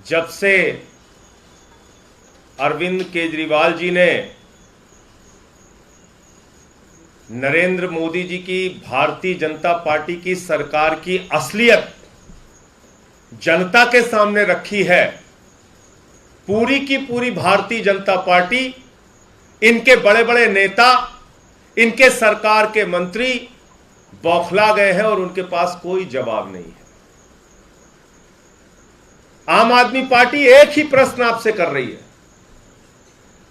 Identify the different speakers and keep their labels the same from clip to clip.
Speaker 1: जब से अरविंद केजरीवाल जी ने नरेंद्र मोदी जी की भारतीय जनता पार्टी की सरकार की असलियत जनता के सामने रखी है, पूरी की पूरी भारतीय जनता पार्टी, इनके बड़े बड़े नेता, इनके सरकार के मंत्री बौखला गए हैं और उनके पास कोई जवाब नहीं है। आम आदमी पार्टी एक ही प्रश्न आपसे कर रही है,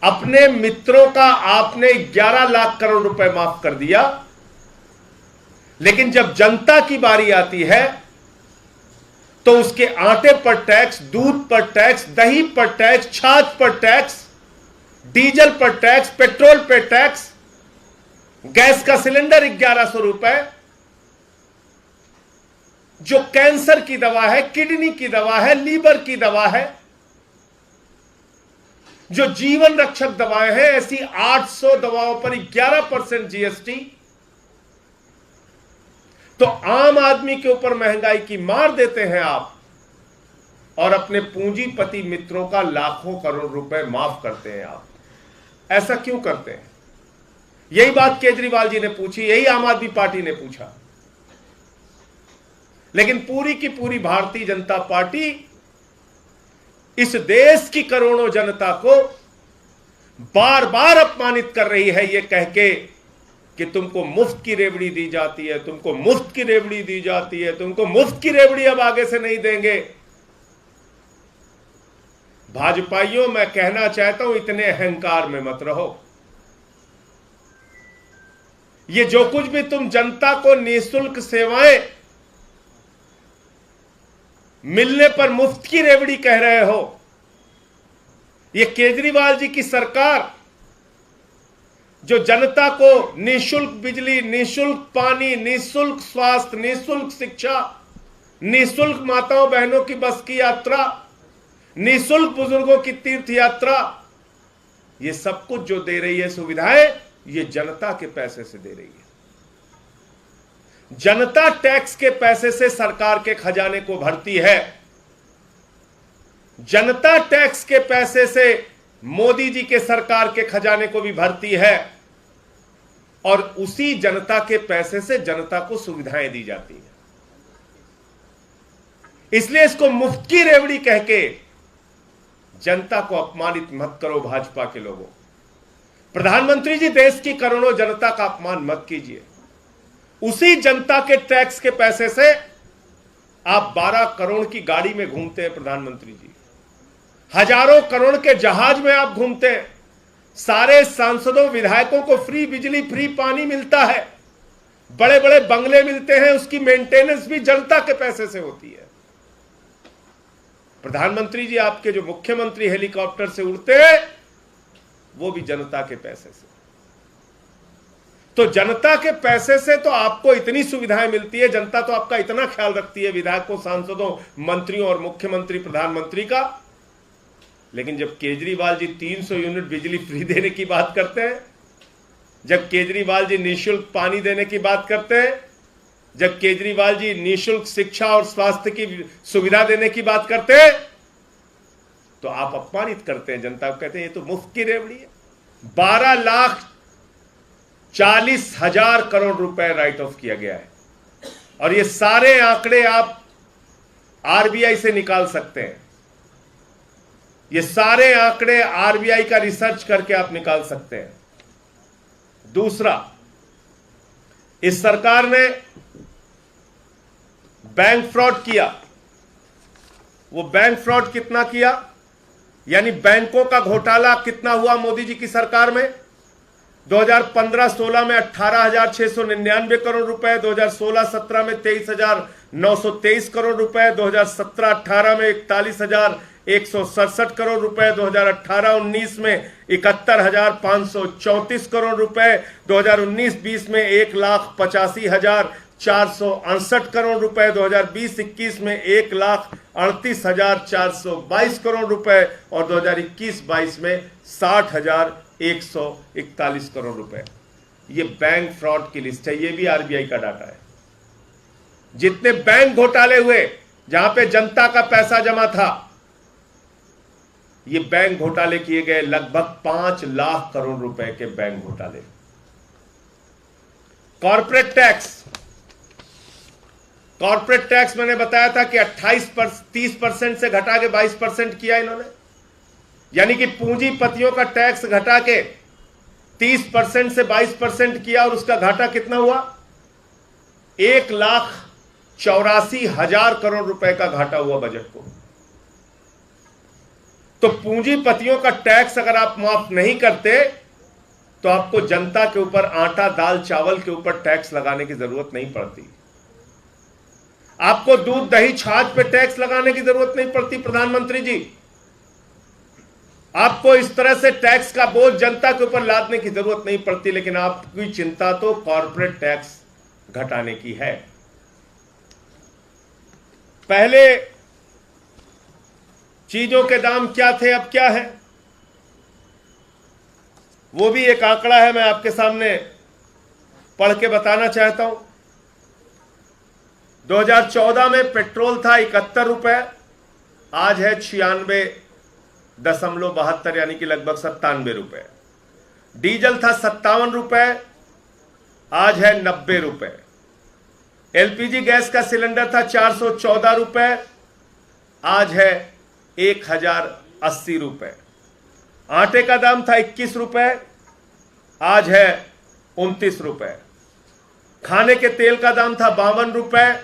Speaker 1: अपने मित्रों का आपने 11 लाख करोड़ रुपए माफ कर दिया, लेकिन जब जनता की बारी आती है तो उसके आटे पर टैक्स, दूध पर टैक्स, दही पर टैक्स, छाछ पर टैक्स, डीजल पर टैक्स, पेट्रोल पर टैक्स, गैस का सिलेंडर 1100 रुपए, जो कैंसर की दवा है, किडनी की दवा है, लीवर की दवा है, जो जीवन रक्षक दवाएं हैं, ऐसी 800 दवाओं पर 11% जीएसटी। तो आम आदमी के ऊपर महंगाई की मार देते हैं आप और अपने पूंजीपति मित्रों का लाखों करोड़ रुपए माफ करते हैं आप। ऐसा क्यों करते हैं? यही बात केजरीवाल जी ने पूछी, यही आम आदमी पार्टी ने पूछा, लेकिन पूरी की पूरी भारतीय जनता पार्टी इस देश की करोड़ों जनता को बार बार अपमानित कर रही है, यह कह के कि तुमको मुफ्त की रेवड़ी दी जाती है, तुमको मुफ्त की रेवड़ी दी जाती है, तुमको मुफ्त की रेवड़ी अब आगे से नहीं देंगे। भाजपाइयों, मैं कहना चाहता हूं, इतने अहंकार में मत रहो। ये जो कुछ भी तुम जनता को निःशुल्क सेवाएं मिलने पर मुफ्त की रेवड़ी कह रहे हो, ये केजरीवाल जी की सरकार जो जनता को निःशुल्क बिजली, निःशुल्क पानी, निःशुल्क स्वास्थ्य, निःशुल्क शिक्षा, निःशुल्क माताओं बहनों की बस की यात्रा, निःशुल्क बुजुर्गों की तीर्थ यात्रा, ये सब कुछ जो दे रही है सुविधाएं, ये जनता के पैसे से दे रही है। जनता टैक्स के पैसे से सरकार के खजाने को भरती है, जनता टैक्स के पैसे से मोदी जी के सरकार के खजाने को भी भरती है और उसी जनता के पैसे से जनता को सुविधाएं दी जाती है। इसलिए इसको मुफ्त की रेवड़ी कह के जनता को अपमानित मत करो भाजपा के लोगों। प्रधानमंत्री जी, देश की करोड़ों जनता का अपमान मत कीजिए। उसी जनता के टैक्स के पैसे से आप 12 करोड़ की गाड़ी में घूमते हैं प्रधानमंत्री जी, हजारों करोड़ के जहाज में आप घूमते हैं, सारे सांसदों विधायकों को फ्री बिजली, फ्री पानी मिलता है, बड़े बड़े बंगले मिलते हैं, उसकी मेंटेनेंस भी जनता के पैसे से होती है। प्रधानमंत्री जी, आपके जो मुख्यमंत्री हेलीकॉप्टर से उड़ते हैं वो भी जनता के पैसे से। तो जनता के पैसे से तो आपको इतनी सुविधाएं मिलती है, जनता तो आपका इतना ख्याल रखती है, विधायकों, सांसदों, मंत्रियों और मुख्यमंत्री, प्रधानमंत्री का। लेकिन जब केजरीवाल जी 300 यूनिट बिजली फ्री देने की बात करते हैं, जब केजरीवाल जी निःशुल्क पानी देने की बात करते हैं, जब केजरीवाल जी निःशुल्क शिक्षा और स्वास्थ्य की सुविधा देने की बात करते हैं, तो आप अपमानित करते हैं जनता को, कहते हैं ये तो मुफ्त की रेवड़ी है। 12,40,000 करोड़ रुपए राइट ऑफ किया गया है और ये सारे आंकड़े आप आरबीआई से निकाल सकते हैं। ये सारे आंकड़े आरबीआई का रिसर्च करके आप निकाल सकते हैं। दूसरा, इस सरकार ने बैंक फ्रॉड किया। वो बैंक फ्रॉड कितना किया, यानी बैंकों का घोटाला कितना हुआ मोदी जी की सरकार में? 2015-16 में 18,699 करोड़ रुपए, 2016-17 में 23,923 करोड़ रुपए, 2017-18 में 41,167 करोड़ रुपए, 2018-19 में 71,534 करोड़ रुपए, 2019-20 में 1,85,468 करोड़ रुपए, 2020-21 में 1,38,422 करोड़ रुपए और 2021-22 में 60,141 करोड़ रुपए। ये बैंक फ्रॉड की लिस्ट है, ये भी आरबीआई का डाटा है। जितने बैंक घोटाले हुए, जहां पे जनता का पैसा जमा था, ये बैंक घोटाले किए गए, लगभग 5 लाख करोड़ रुपए के बैंक घोटाले। कॉर्पोरेट टैक्स मैंने बताया था कि 30% से घटा के 22% किया इन्होंने, यानी कि पूंजीपतियों का टैक्स घटा के 30% से 22% किया, और उसका घाटा कितना हुआ? 1,84,000 करोड़ रुपए का घाटा हुआ बजट को। तो पूंजीपतियों का टैक्स अगर आप माफ नहीं करते तो आपको जनता के ऊपर आटा दाल चावल के ऊपर टैक्स लगाने की जरूरत नहीं पड़ती, आपको दूध दही छाछ पे टैक्स लगाने की जरूरत नहीं पड़ती। प्रधानमंत्री जी, आपको इस तरह से टैक्स का बोझ जनता के ऊपर लादने की जरूरत नहीं पड़ती, लेकिन आपकी चिंता तो कॉर्पोरेट टैक्स घटाने की है। पहले चीजों के दाम क्या थे, अब क्या है, वो भी एक आंकड़ा है, मैं आपके सामने पढ़ के बताना चाहता हूं। 2014 में पेट्रोल था 71 रुपए, आज है 96.72, यानी कि लगभग 97 रुपए। डीजल था 57 रुपए, आज है 90 रुपए। एलपीजी गैस का सिलेंडर था 414 रुपए, आज है 1080 रुपए। आटे का दाम था 21 रुपए, आज है 29 रुपए। खाने के तेल का दाम था 52 रुपए,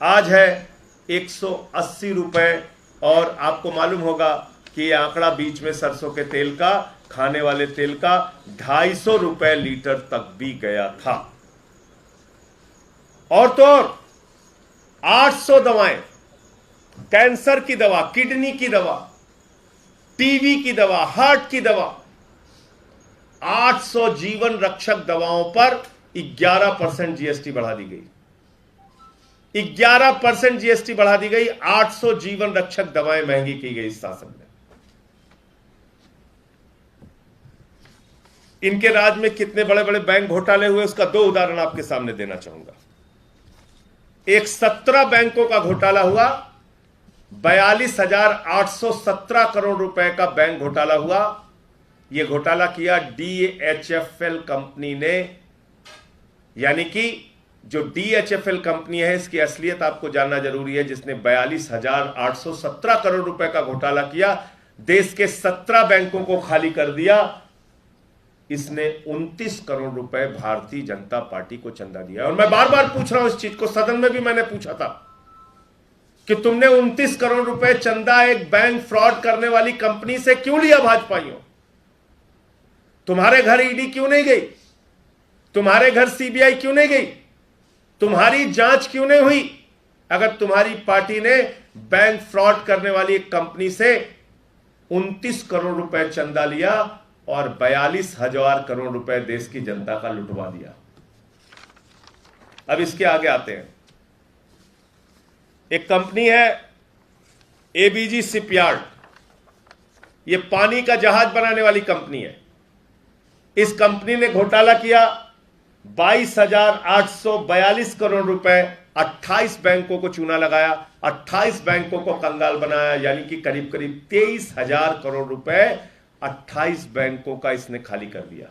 Speaker 1: आज है 180 रुपए। और आपको मालूम होगा कि यह आंकड़ा बीच में सरसों के तेल का, खाने वाले तेल का 250 रुपए लीटर तक भी गया था। और तो और 800 दवाएं, कैंसर की दवा, किडनी की दवा, टीबी की दवा, हार्ट की दवा, 800 जीवन रक्षक दवाओं पर 11% जीएसटी बढ़ा दी गई। 11% जीएसटी बढ़ा दी गई। 800 जीवन रक्षक दवाएं महंगी की गई इस शासन में। इनके राज में कितने बड़े बड़े बैंक घोटाले हुए, उसका 2 उदाहरण आपके सामने देना चाहूंगा। एक 17 बैंकों का घोटाला हुआ, 42,817 करोड़ रुपए का बैंक घोटाला हुआ। यह घोटाला किया डीएचएफएल कंपनी ने, यानी कि जो डीएचएफएल कंपनी है, इसकी असलियत आपको जानना जरूरी है, जिसने 42,817 करोड़ रुपए का घोटाला किया, देश के 17 बैंकों को खाली कर दिया। इसने 29 करोड़ रुपए भारतीय जनता पार्टी को चंदा दिया। और मैं बार बार पूछ रहा हूं इस चीज को, सदन में भी मैंने पूछा था कि तुमने 29 करोड़ रुपए चंदा एक बैंक फ्रॉड करने वाली कंपनी से क्यों लिया भाजपाइयों? तुम्हारे घर ईडी क्यों नहीं गई? तुम्हारे घर सीबीआई क्यों नहीं गई? तुम्हारी जांच क्यों नहीं हुई? अगर तुम्हारी पार्टी ने बैंक फ्रॉड करने वाली एक कंपनी से 29 करोड़ रुपए चंदा लिया और 42,000 करोड़ रुपए देश की जनता का लुटवा दिया। अब इसके आगे आते हैं। एक कंपनी है एबीजी शिपयार्ड, ये पानी का जहाज बनाने वाली कंपनी है। इस कंपनी ने घोटाला किया, 22,842 करोड़ रुपए, 28 बैंकों को चूना लगाया, 28 बैंकों को कंगाल बनाया, यानी कि करीब करीब 23,000 करोड़ रुपए 28 बैंकों का इसने खाली कर दिया।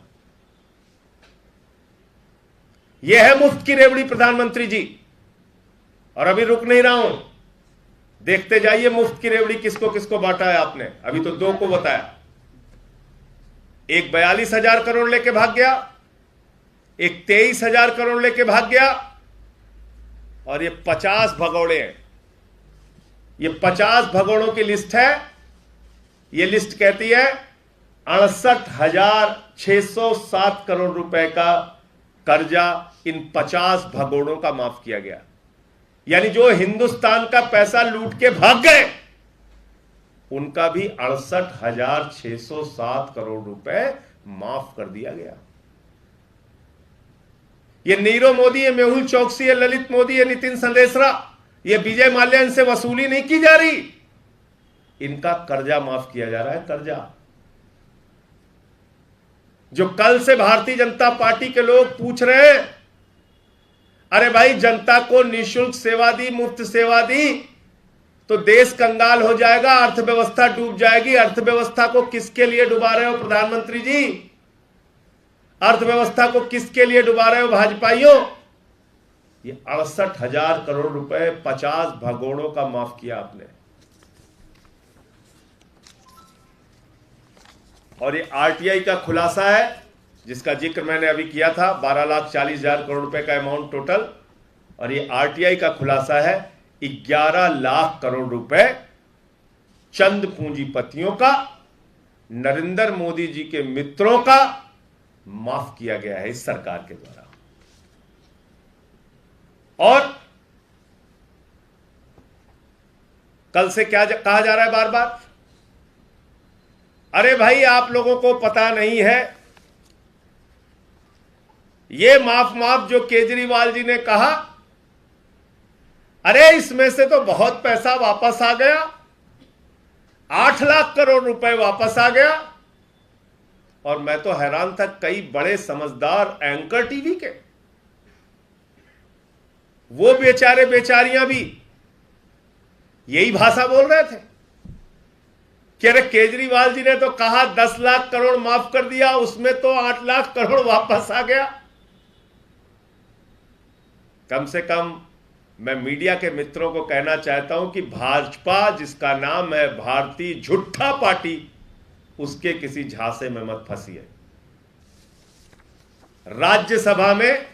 Speaker 1: यह है मुफ्त की रेवड़ी प्रधानमंत्री जी। और अभी रुक नहीं रहा हूं, देखते जाइए मुफ्त की रेवड़ी किसको किसको बांटा है आपने। अभी तो 2 को बताया, एक 42,000 करोड़ लेके भाग गया, एक 23,000 करोड़ लेके भाग गया, और ये 50 भगौड़े हैं। ये 50 भगौड़ों की लिस्ट है। ये लिस्ट कहती है 68,607 करोड़ रुपए का कर्जा इन 50 भगौड़ों का माफ किया गया। यानी जो हिंदुस्तान का पैसा लूट के भाग गए, उनका भी 68,607 करोड़ रुपए माफ कर दिया गया। ये नीरव मोदी है, मेहुल चौकसी है, ललित मोदी है, नितिन संदेशरा, ये विजय माल्या, इनसे वसूली नहीं की जा रही, इनका कर्जा माफ किया जा रहा है। कर्जा जो कल से भारतीय जनता पार्टी के लोग पूछ रहे हैं, अरे भाई जनता को निःशुल्क सेवा दी, मुफ्त सेवा दी, तो देश कंगाल हो जाएगा, अर्थव्यवस्था डूब जाएगी। अर्थव्यवस्था को किसके लिए डुबा रहे हो प्रधानमंत्री जी? अर्थव्यवस्था को किसके लिए डुबा रहे हो भाजपाइयों? ये 68,000 करोड़ रुपए 50 भगोड़ों का माफ किया आपने। और ये आरटीआई का खुलासा है जिसका जिक्र मैंने अभी किया था, 12,40,000 करोड़ रुपए का अमाउंट टोटल। और ये आरटीआई का खुलासा है 11 लाख करोड़ रुपए चंद पूंजीपतियों का, नरेंद्र मोदी जी के मित्रों का माफ किया गया है इस सरकार के द्वारा। और कल से क्या कहा जा रहा है बार बार? अरे भाई आप लोगों को पता नहीं है, ये माफ जो केजरीवाल जी ने कहा, अरे इसमें से तो बहुत पैसा वापस आ गया, 8 लाख करोड़ रुपए वापस आ गया। और मैं तो हैरान था, कई बड़े समझदार एंकर टीवी के वो बेचारे बेचारियां भी यही भाषा बोल रहे थे कि अरे केजरीवाल जी ने तो कहा 10 लाख करोड़ माफ कर दिया, उसमें तो 8 लाख करोड़ वापस आ गया। कम से कम मैं मीडिया के मित्रों को कहना चाहता हूं कि भाजपा, जिसका नाम है भारतीय झूठा पार्टी, उसके किसी झांसे में मत फंसिए। राज्यसभा में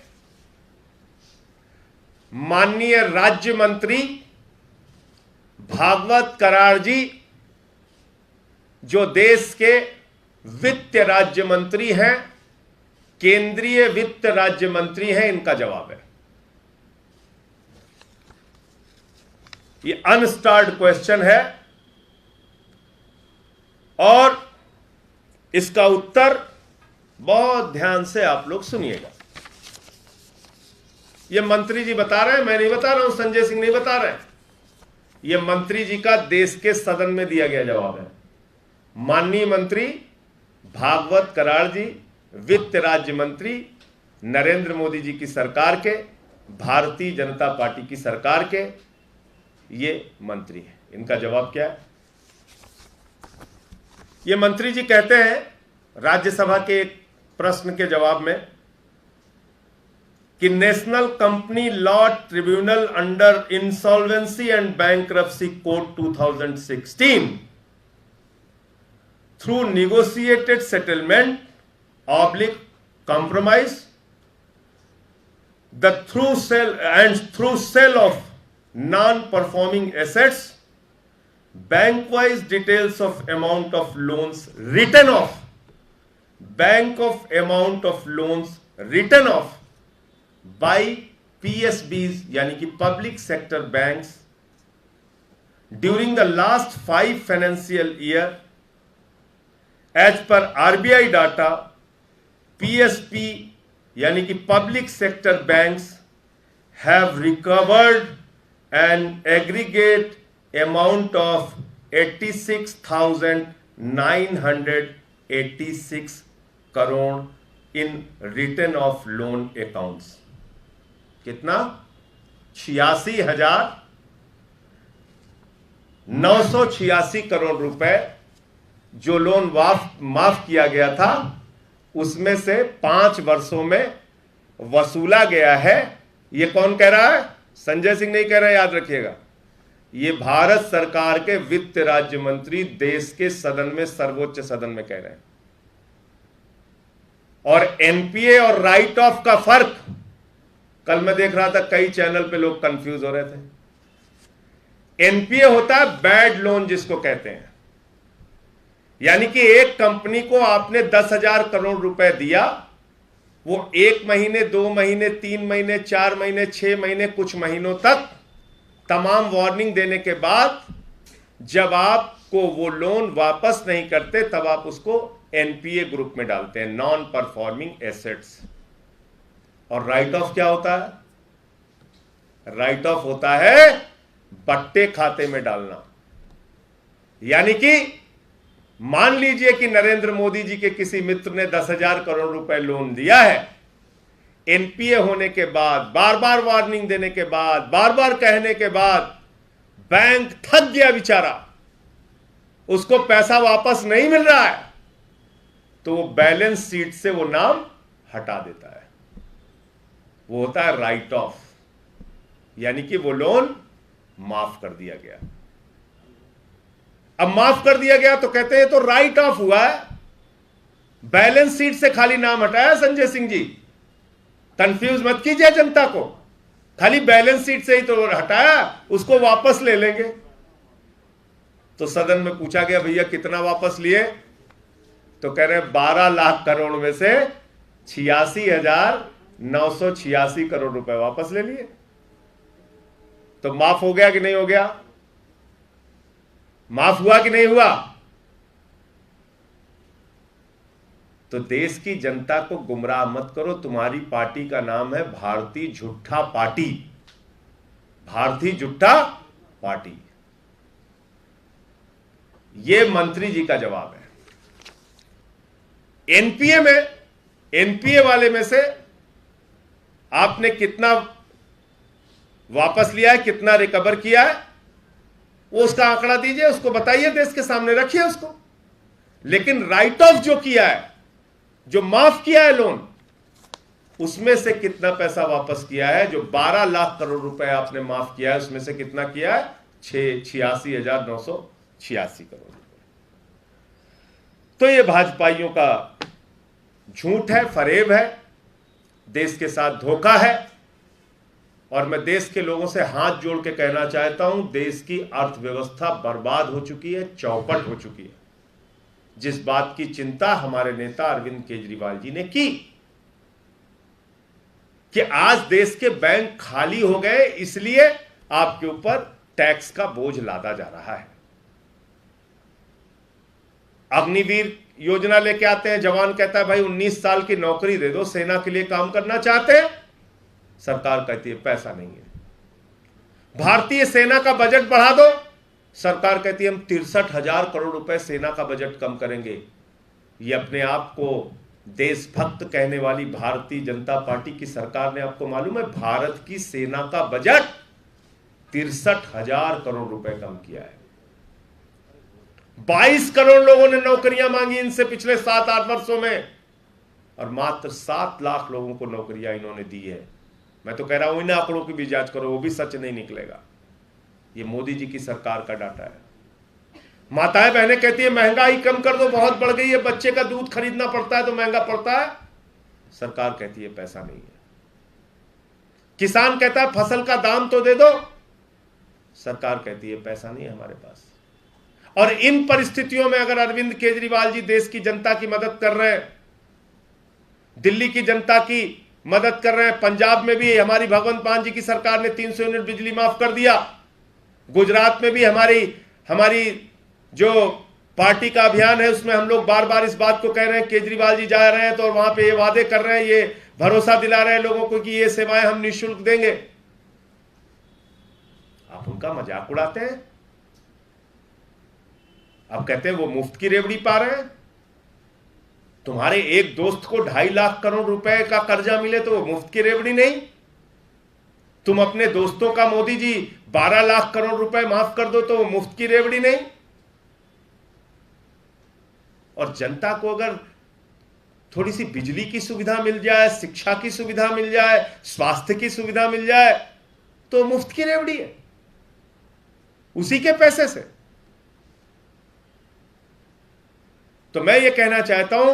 Speaker 1: माननीय राज्य मंत्री भागवत कराड़ जी, जो देश के वित्त राज्य मंत्री हैं, केंद्रीय वित्त राज्य मंत्री हैं, इनका जवाब है। ये अनस्टार्ड क्वेश्चन है और इसका उत्तर बहुत ध्यान से आप लोग सुनिएगा। ये मंत्री जी बता रहे हैं, मैं नहीं बता रहा हूं, संजय सिंह नहीं बता रहे। ये मंत्री जी का देश के सदन में दिया गया जवाब है। माननीय मंत्री भागवत कराड़ जी, वित्त राज्य मंत्री, नरेंद्र मोदी जी की सरकार के, भारतीय जनता पार्टी की सरकार के ये मंत्री हैं। इनका जवाब क्या है? ये मंत्री जी कहते हैं राज्यसभा के एक प्रश्न के जवाब में कि national company law tribunal under insolvency and bankruptcy code 2016 through negotiated settlement oblique compromise through sale of non-performing assets, bank-wise details of amount of loans written off, by PSBs यानी कि public sector banks during the last 5 financial year, as per RBI data, PSP यानी कि public sector banks have recovered an aggregate amount of 86,986 crore in written off loan accounts। कितना? 86,986 करोड़ रुपए जो loan माफ किया गया था, उसमें से 5 वर्षों में वसूला गया है। ये कौन कह रहा है? संजय सिंह नहीं कह रहे, याद रखिएगा। ये भारत सरकार के वित्त राज्य मंत्री देश के सदन में, सर्वोच्च सदन में कह रहे हैं। और एनपीए और राइट ऑफ का फर्क, कल मैं देख रहा था कई चैनल पे लोग कंफ्यूज हो रहे थे। एनपीए होता है बैड लोन जिसको कहते हैं, यानी कि एक कंपनी को आपने 10,000 करोड़ रुपए दिया, वो 1 महीने, 2 महीने, 3 महीने, 4 महीने, 6 महीने, कुछ महीनों तक तमाम वार्निंग देने के बाद जब आपको वो लोन वापस नहीं करते, तब आप उसको एनपीए ग्रुप में डालते हैं, नॉन परफॉर्मिंग एसेट्स। और राइट ऑफ क्या होता है? राइट ऑफ होता है बट्टे खाते में डालना। यानी कि मान लीजिए कि नरेंद्र मोदी जी के किसी मित्र ने 10,000 करोड़ रुपए लोन दिया है, एनपीए होने के बाद, बार बार वार्निंग देने के बाद, बार बार कहने के बाद बैंक थक गया बेचारा, उसको पैसा वापस नहीं मिल रहा है, तो वो बैलेंस शीट से वो नाम हटा देता है। वो होता है राइट ऑफ, यानी कि वो लोन माफ कर दिया गया। अब माफ कर दिया गया तो कहते हैं तो राइट ऑफ हुआ है, बैलेंस शीट से खाली नाम हटाया। संजय सिंह जी, कंफ्यूज मत कीजिए जनता को, खाली बैलेंस शीट से ही तो हटाया, उसको वापस ले लेंगे। तो सदन में पूछा गया भैया कितना वापस लिए, तो कह रहे 12 लाख करोड़ में से 86,986 करोड़ रुपए वापस ले लिए। तो माफ हो गया कि नहीं हो गया? माफ हुआ कि नहीं हुआ? तो देश की जनता को गुमराह मत करो। तुम्हारी पार्टी का नाम है भारतीय झूठा पार्टी, भारतीय झूठा पार्टी। यह मंत्री जी का जवाब है। एनपीए वाले में से आपने कितना वापस लिया है, कितना रिकवर किया है, वो उसका आंकड़ा दीजिए, उसको बताइए, देश के सामने रखिए उसको। लेकिन राइट ऑफ जो किया है, जो माफ किया है लोन, उसमें से कितना पैसा वापस किया है? जो 12 लाख करोड़ रुपए आपने माफ किया है, उसमें से कितना किया है? 86,986 करोड़ रुपए। तो ये भाजपाइयों का झूठ है, फरेब है, देश के साथ धोखा है। और मैं देश के लोगों से हाथ जोड़ के कहना चाहता हूं, देश की अर्थव्यवस्था बर्बाद हो चुकी है, चौपट हो चुकी है। जिस बात की चिंता हमारे नेता अरविंद केजरीवाल जी ने की कि आज देश के बैंक खाली हो गए, इसलिए आपके ऊपर टैक्स का बोझ लादा जा रहा है। अग्निवीर योजना लेके आते हैं, जवान कहता है भाई 19 साल की नौकरी दे दो, सेना के लिए काम करना चाहते हैं, सरकार कहती है पैसा नहीं है। भारतीय सेना का बजट बढ़ा दो, सरकार कहती है हम 63,000 करोड़ रुपए सेना का बजट कम करेंगे। ये अपने आप को देशभक्त कहने वाली भारतीय जनता पार्टी की सरकार ने, आपको मालूम है, भारत की सेना का बजट 63,000 करोड़ रुपए कम किया है। 22 करोड़ लोगों ने नौकरियां मांगी इनसे पिछले 7-8 वर्षों में, और मात्र 7 लाख लोगों को नौकरियां इन्होंने दी है। मैं तो कह रहा हूं इन आंकड़ों की भी जांच करो, वो भी सच नहीं निकलेगा। ये मोदी जी की सरकार का डाटा है। माताएं बहनें कहती है महंगाई कम कर दो, बहुत बढ़ गई है, बच्चे का दूध खरीदना पड़ता है तो महंगा पड़ता है, सरकार कहती है पैसा नहीं है। किसान कहता है फसल का दाम तो दे दो, सरकार कहती है पैसा नहीं है हमारे पास। और इन परिस्थितियों में अगर अरविंद केजरीवाल जी देश की जनता की मदद कर रहे हैं, दिल्ली की जनता की मदद कर रहे हैं, पंजाब में भी हमारी भगवंत मान जी की सरकार ने 300 यूनिट बिजली माफ कर दिया, गुजरात में भी हमारी जो पार्टी का अभियान है उसमें हम लोग बार बार इस बात को कह रहे हैं, केजरीवाल जी जा रहे हैं तो वहां पे ये वादे कर रहे हैं, ये भरोसा दिला रहे हैं लोगों को कि ये सेवाएं हम निःशुल्क देंगे। आप उनका मजाक उड़ाते हैं, आप कहते हैं वो मुफ्त की रेवड़ी पा रहे हैं। तुम्हारे एक दोस्त को 2.5 लाख करोड़ रुपए का कर्जा मिले तो वो मुफ्त की रेवड़ी नहीं। तुम अपने दोस्तों का मोदी जी 12 लाख करोड़ रुपए माफ कर दो तो वो मुफ्त की रेवड़ी नहीं। और जनता को अगर थोड़ी सी बिजली की सुविधा मिल जाए, शिक्षा की सुविधा मिल जाए, स्वास्थ्य की सुविधा मिल जाए तो मुफ्त की रेवड़ी है, उसी के पैसे से। तो मैं ये कहना चाहता हूं,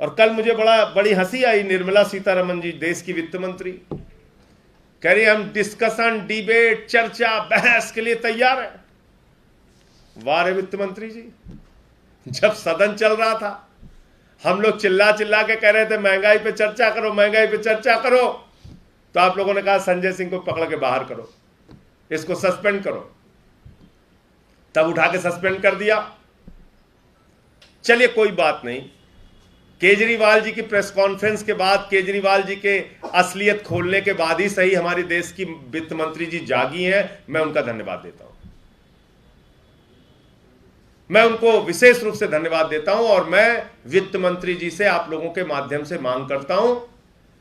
Speaker 1: और कल मुझे बड़ी हंसी आई, निर्मला सीतारमण जी देश की वित्त मंत्री कह रही हम डिस्कशन, डिबेट, चर्चा, बहस के लिए तैयार है। वाह रे वित्त मंत्री जी, जब सदन चल रहा था हम लोग चिल्ला चिल्ला के कह रहे थे महंगाई पे चर्चा करो, महंगाई पे चर्चा करो, तो आप लोगों ने कहा संजय सिंह को पकड़ के बाहर करो, इसको सस्पेंड करो। तब उठा के सस्पेंड कर दिया। चलिए कोई बात नहीं, केजरीवाल जी की प्रेस कॉन्फ्रेंस के बाद, केजरीवाल जी के असलियत खोलने के बाद ही सही हमारी देश की वित्त मंत्री जी जागी हैं, मैं उनका धन्यवाद देता हूं। मैं उनको विशेष रूप से धन्यवाद देता हूं। और मैं वित्त मंत्री जी से आप लोगों के माध्यम से मांग करता हूं,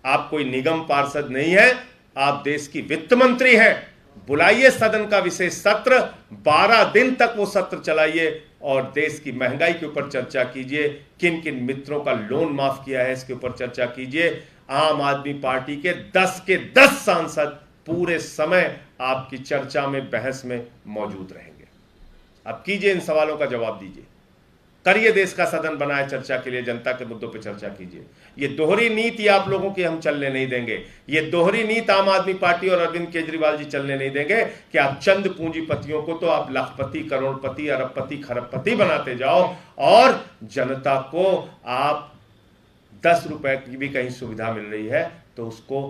Speaker 1: आप कोई निगम पार्षद नहीं है, आप देश की वित्त मंत्री हैं, बुलाइए सदन का विशेष सत्र, 12 दिन तक वो सत्र चलाइए और देश की महंगाई के ऊपर चर्चा कीजिए, किन किन मित्रों का लोन माफ किया है इसके ऊपर चर्चा कीजिए। आम आदमी पार्टी के 10 के 10 सांसद पूरे समय आपकी चर्चा में, बहस में मौजूद रहेंगे। अब कीजिए, इन सवालों का जवाब दीजिए, करिए, देश का सदन बनाए चर्चा के लिए, जनता के मुद्दों पर चर्चा कीजिए। ये दोहरी नीति आप लोगों की हम चलने नहीं देंगे। ये दोहरी नीति आम आदमी पार्टी और अरविंद केजरीवाल जी चलने नहीं देंगे कि आप चंद पूंजीपतियों को तो आप लाखपति, करोड़पति, अरबपति, खरबपति बनाते जाओ और जनता को आप 10 रुपए की भी कहीं सुविधा मिल रही है तो उसको